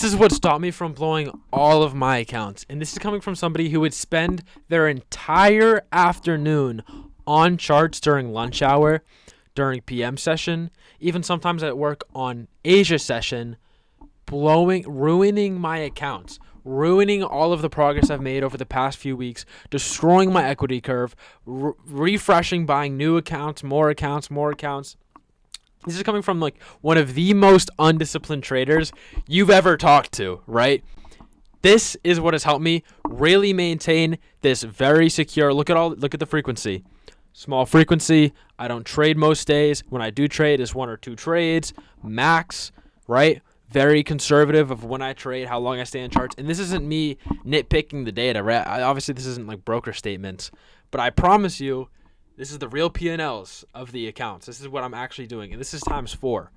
This is what stopped me from blowing all of my accounts. And this is coming from somebody who would spend their entire afternoon on charts during lunch hour, during PM session, even sometimes at work on Asia session, ruining my accounts, ruining all of the progress I've made over the past few weeks, destroying my equity curve, refreshing, buying new accounts, more accounts, more accounts. This is coming from like one of the most undisciplined traders you've ever talked to, right? This is what has helped me really maintain this very secure. Look at the frequency. Small frequency. I don't trade most days. When I do trade, it's 1 or 2 trades max, right? Very conservative of when I trade, how long I stay in charts. And this isn't me nitpicking the data, right? Obviously, this isn't like broker statements, but I promise you, this is the real P&Ls of the accounts. This is what I'm actually doing. And this is times 4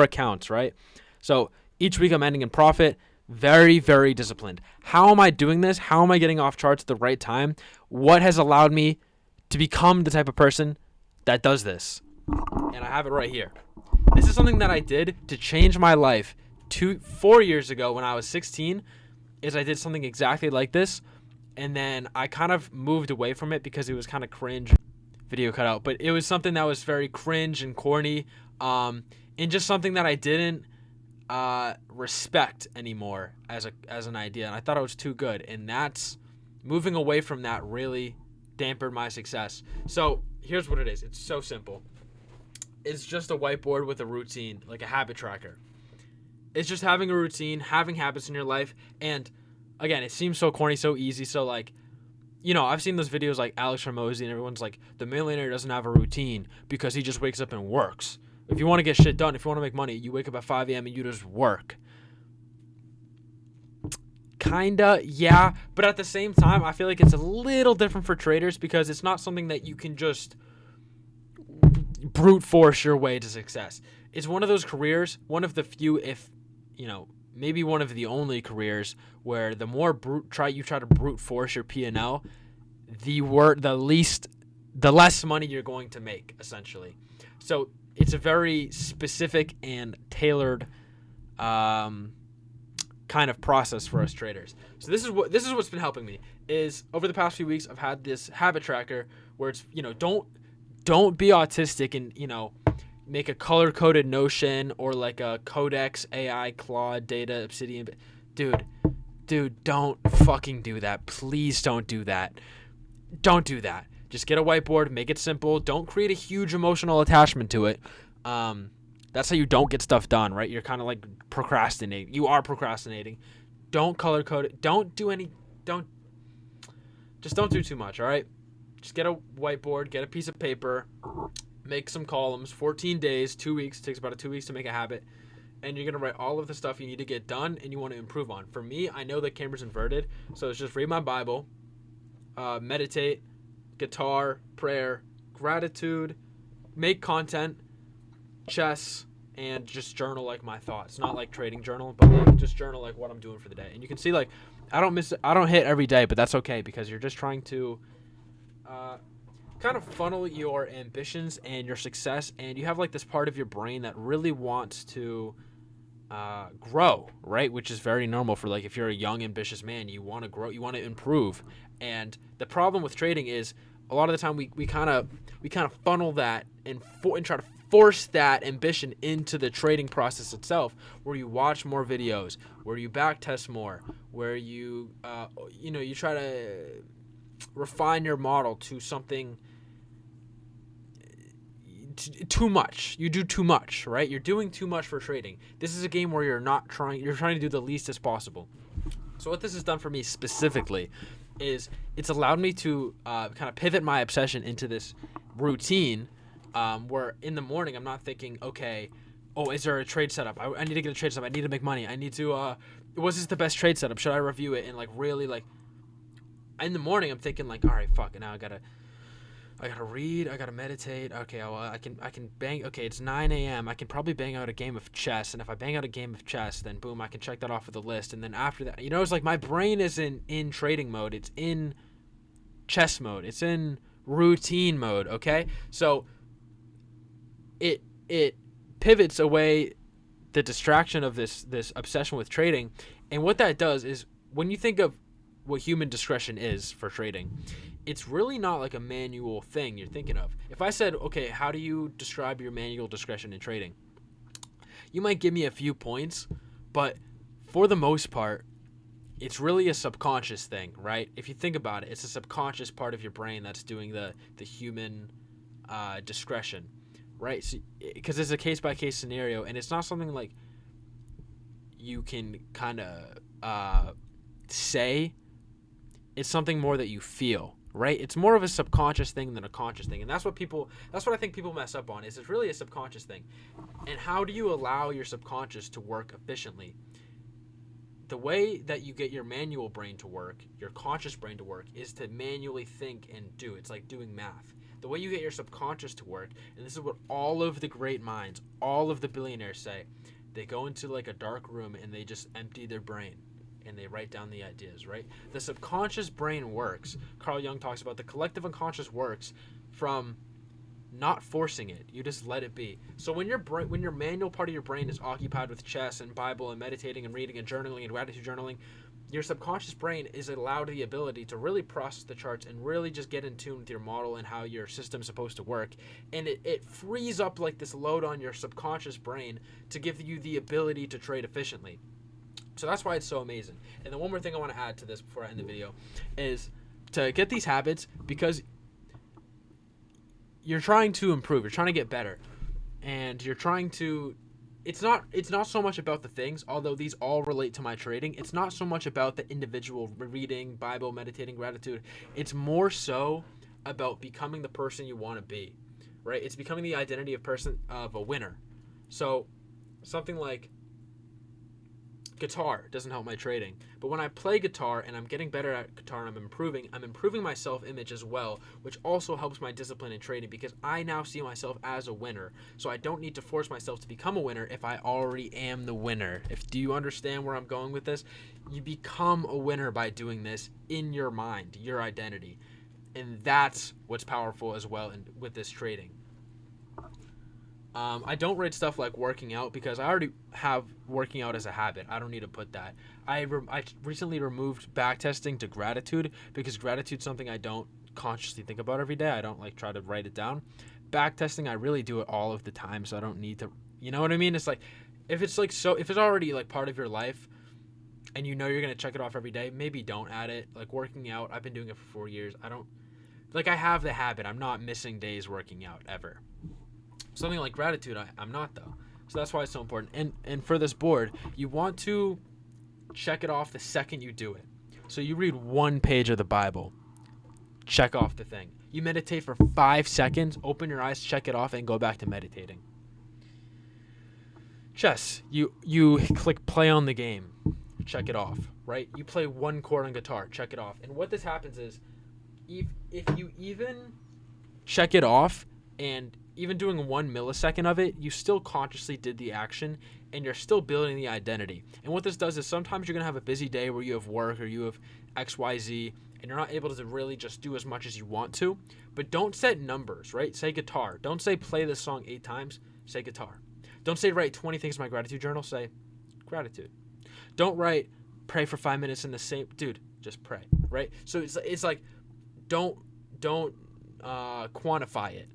accounts, right? So each week I'm ending in profit. Very, very disciplined. How am I doing this? How am I getting off charts at the right time? What has allowed me to become the type of person that does this? And I have it right here. This is something that I did to change my life 4 years ago when I was 16, is I did something exactly like this. And then I kind of moved away from it because it was kind of cringe. Video cut out, but it was something that was very cringe and corny, and just something that I didn't respect anymore as an idea, and I thought it was too good. And that's moving away from that really dampened my success. So here's what it is. It's so simple. It's just a whiteboard with a routine, like a habit tracker. It's just having a routine, having habits in your life, and again, it seems so corny, so easy. So like, you know, I've seen those videos like Alex Hormozi, and everyone's like, the millionaire doesn't have a routine because he just wakes up and works. If you want to get shit done, if you want to make money, you wake up at 5 a.m. and you just work. Kinda, yeah. But at the same time, I feel like it's a little different for traders because it's not something that you can just brute force your way to success. It's one of those careers, one of the few, if, you know, maybe one of the only careers where the more you try to brute force your P&L, the less money you're going to make, essentially. So it's a very specific and tailored kind of process for us traders. So this is what's been helping me is over the past few weeks I've had this habit tracker where it's, you know, don't be autistic and, you know, make a color-coded Notion or like a Codex AI Claude Data Obsidian. Dude, don't fucking do that. Please don't do that. Don't do that. Just get a whiteboard, make it simple. Don't create a huge emotional attachment to it. That's how you don't get stuff done, right? You're kind of like procrastinating. You are procrastinating. Don't color code it. Don't do too much, all right? Just get a whiteboard, get a piece of paper, make some columns, 14 days, 2 weeks. It takes about 2 weeks to make a habit. And you're going to write all of the stuff you need to get done and you want to improve on. For me, I know the camera's inverted, so it's just read my Bible, meditate, guitar, prayer, gratitude, make content, chess, and just journal like my thoughts. Not like trading journal, but like just journal like what I'm doing for the day. And you can see like I don't hit every day, but that's okay because you're just trying to kind of funnel your ambitions and your success, and you have like this part of your brain that really wants to grow, right? Which is very normal for like if you're a young ambitious man, you want to grow, you want to improve. And the problem with trading is a lot of the time we kind of funnel that and try to force that ambition into the trading process itself, where you watch more videos, where you back test more, where you you try to refine your model to something too much. You do too much, right? You're doing too much for trading. This is a game where you're trying to do the least as possible. So what this has done for me specifically is it's allowed me to kind of pivot my obsession into this routine where in the morning I'm not thinking, okay, is there a trade setup? I need to get a trade setup. I need to make money. I need to, was this the best trade setup? Should I review it? And like really like in the morning I'm thinking like, all right, fuck it. Now I gotta read. I gotta meditate. Okay, well, I can bang. Okay, it's 9 a.m. I can probably bang out a game of chess, and if I bang out a game of chess, then boom, I can check that off of the list. And then after that, it's like my brain isn't in trading mode. It's in chess mode. It's in routine mode. Okay, so it pivots away the distraction of this obsession with trading. And what that does is, when you think of what human discretion is for trading, it's really not like a manual thing you're thinking of. If I said, okay, how do you describe your manual discretion in trading? You might give me a few points, but for the most part, it's really a subconscious thing, right? If you think about it, it's a subconscious part of your brain that's doing the human discretion, right? Because it's a case-by-case scenario, and it's not something like you can kind of say. It's something more that you feel, right? It's more of a subconscious thing than a conscious thing, and that's what I think people mess up on. Is it's really a subconscious thing. And how do you allow your subconscious to work efficiently? The way that you get your manual brain to work, your conscious brain to work, is to manually think and do. It's like doing math. The way you get your subconscious to work, and this is what all of the great minds, all of the billionaires say, they go into like a dark room and they just empty their brain and they write down the ideas, right? The subconscious brain works. Carl Jung talks about the collective unconscious works from not forcing it. You just let it be. So when your manual part of your brain is occupied with chess and Bible and meditating and reading and journaling and gratitude journaling, your subconscious brain is allowed the ability to really process the charts and really just get in tune with your model and how your system's supposed to work. And it frees up like this load on your subconscious brain to give you the ability to trade efficiently. So that's why it's so amazing. And the one more thing I want to add to this before I end the video is to get these habits, because you're trying to improve, you're trying to get better, and you're trying to, it's not so much about the things, although these all relate to my trading. It's not so much about the individual reading, Bible, meditating, gratitude. It's more so about becoming the person you want to be, right? It's becoming the identity of a winner. So something like guitar doesn't help my trading, but when I play guitar and I'm getting better at guitar and I'm improving my self-image as well, which also helps my discipline in trading, because I now see myself as a winner. So I don't need to force myself to become a winner if I already am the winner. Do you understand where I'm going with this? You become a winner by doing this in your mind, your identity, and that's what's powerful as well with this trading. I don't rate stuff like working out because I already have working out as a habit. I don't need to put that. I recently removed backtesting to gratitude because gratitude's something I don't consciously think about every day. I don't like try to write it down. Backtesting, I really do it all of the time, so I don't need to. You know what I mean? It's like if it's already like part of your life, and you know you're gonna check it off every day, maybe don't add it. Like working out, I've been doing it for 4 years. I have the habit. I'm not missing days working out ever. Something like gratitude, I'm not, though. So that's why it's so important. And for this board, you want to check it off the second you do it. So you read one page of the Bible, check off the thing. You meditate for 5 seconds, open your eyes, check it off, and go back to meditating. Chess, you click play on the game, check it off, right? You play one chord on guitar, check it off. And what this happens is, if you even check it off, and even doing 1 millisecond of it, you still consciously did the action and you're still building the identity. And what this does is sometimes you're going to have a busy day where you have work or you have XYZ and you're not able to really just do as much as you want to. But don't set numbers, right? Say guitar. Don't say play this song 8 times. Say guitar. Don't say write 20 things in my gratitude journal. Say gratitude. Don't write pray for 5 minutes in the same. Dude, just pray, right? So it's like don't quantify it.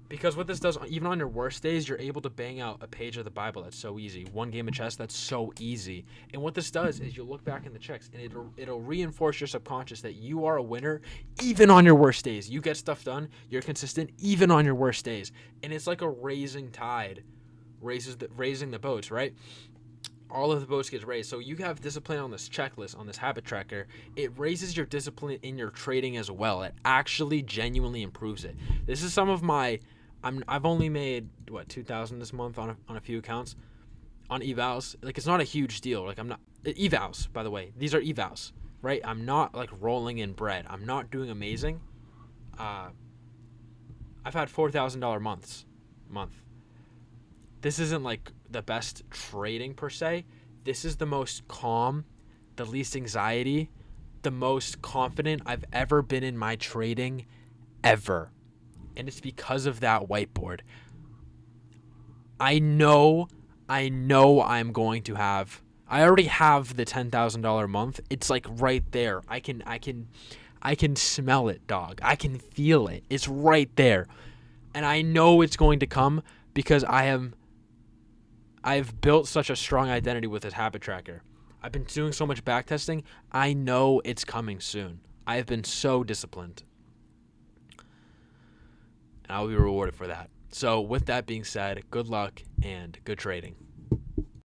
Because what this does, even on your worst days, you're able to bang out a page of the Bible that's so easy. 1 game of chess that's so easy. And what this does is you look back in the checks and it'll reinforce your subconscious that you are a winner even on your worst days. You get stuff done, you're consistent even on your worst days. And it's like a raising tide raising the boats, right? All of the boats get raised. So you have discipline on this checklist, on this habit tracker. It raises your discipline in your trading as well. It actually genuinely improves it. This is some of my I've only made 2,000 this month on a few accounts on evals. Like, it's not a huge deal. Like, I'm not evals, by the way. These are evals, right? I'm not like rolling in bread. I'm not doing amazing. I've had $4,000 month. This isn't like the best trading per se. This is the most calm, the least anxiety, the most confident I've ever been in my trading ever. And it's because of that whiteboard. I know I know I'm going to have. I already have the $10,000 month. It's like right there. I can smell it, dog. I can feel it. It's right there. And I know it's going to come because I've built such a strong identity with this habit tracker. I've been doing so much back testing. I know it's coming soon. I've been so disciplined. And I'll be rewarded for that. So with that being said, good luck and good trading.